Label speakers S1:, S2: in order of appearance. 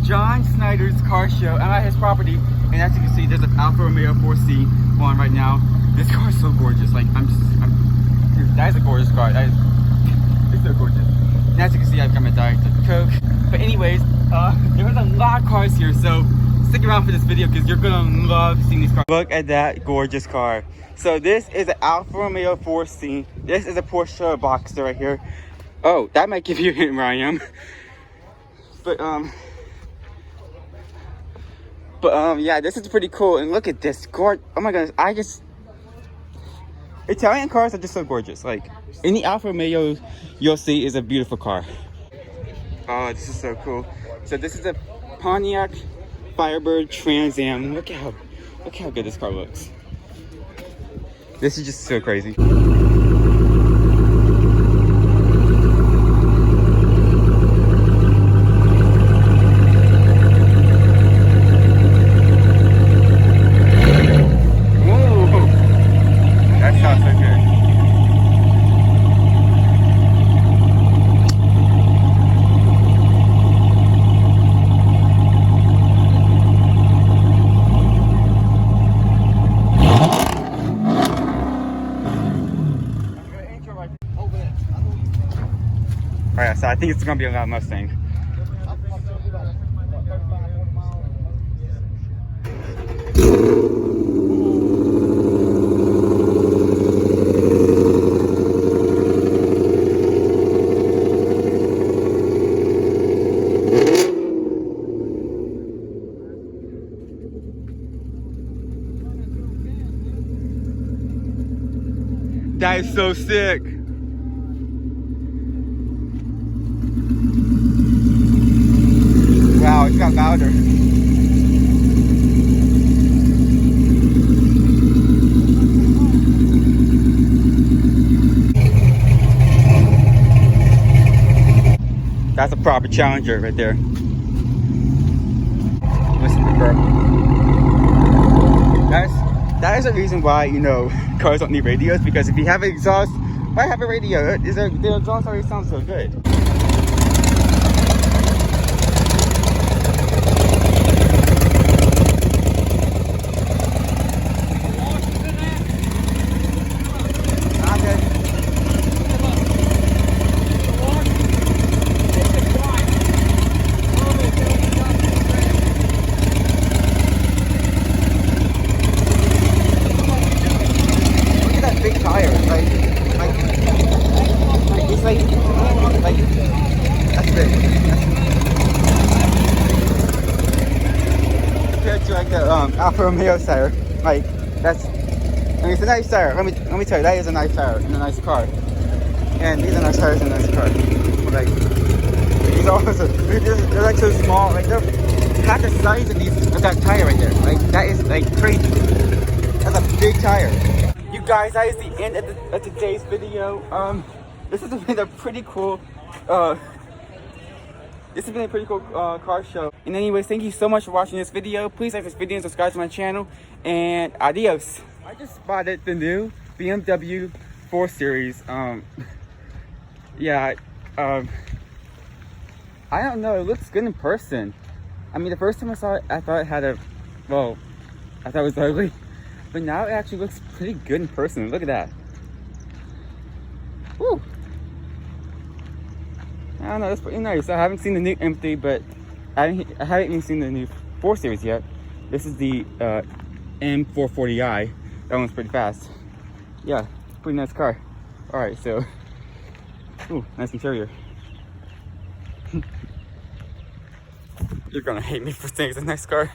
S1: John Snyder's car show. I'm at his property, and as you can see, there's an Alfa Romeo 4C on right now. This car is so gorgeous. Like, dude, that is a gorgeous car. It's so gorgeous. And as you can see, I've got my Diet Coke. But anyways, there's a lot of cars here, so stick around for this video because you're gonna love seeing these cars. Look at that gorgeous car. So this is an Alfa Romeo 4C. This is a Porsche Boxster right here. Oh, that might give you a hint where I am. But yeah, this is pretty cool. And look at this car. Oh my goodness, Italian cars are just so gorgeous. Like, any Alfa Romeo you'll see is a beautiful car. Oh, this is so cool. So this is a Pontiac Firebird Trans Am. Look how good this car looks. This is just so crazy. Alright, so I think it's gonna be a loud Mustang. That is so sick. Wow, it's got louder. That's a proper Challenger right there. Listen to the girl. That is the reason why, you know, cars don't need radios, because if you have an exhaust, why have a radio? The exhaust already sounds so good. That's big. Compared to like the Alfa Romeo tire, like that's. I mean, it's a nice tire. Let me tell you, that is a nice tire in a nice car. And these are nice tires in a nice car. Like these also, they're like so small. Like they're half the size of that tire right there. Like that is like crazy. That's a big tire. You guys, that is the end of today's video. This has been a pretty cool car show. And anyways, thank you so much for watching this video. Please like this video and subscribe to my channel. And adios. I just spotted the new BMW 4 Series. Yeah. I don't know. It looks good in person. I mean, the first time I saw it, I thought it had I thought it was ugly. But now it actually looks pretty good in person. Look at that. Woo! I don't know, that's pretty nice. I haven't seen the new M3, but I haven't even seen the new 4 Series yet. This is the M440i. That one's pretty fast. Yeah, pretty nice car. Alright, so, ooh, nice interior. You're gonna hate me for saying it's a nice car.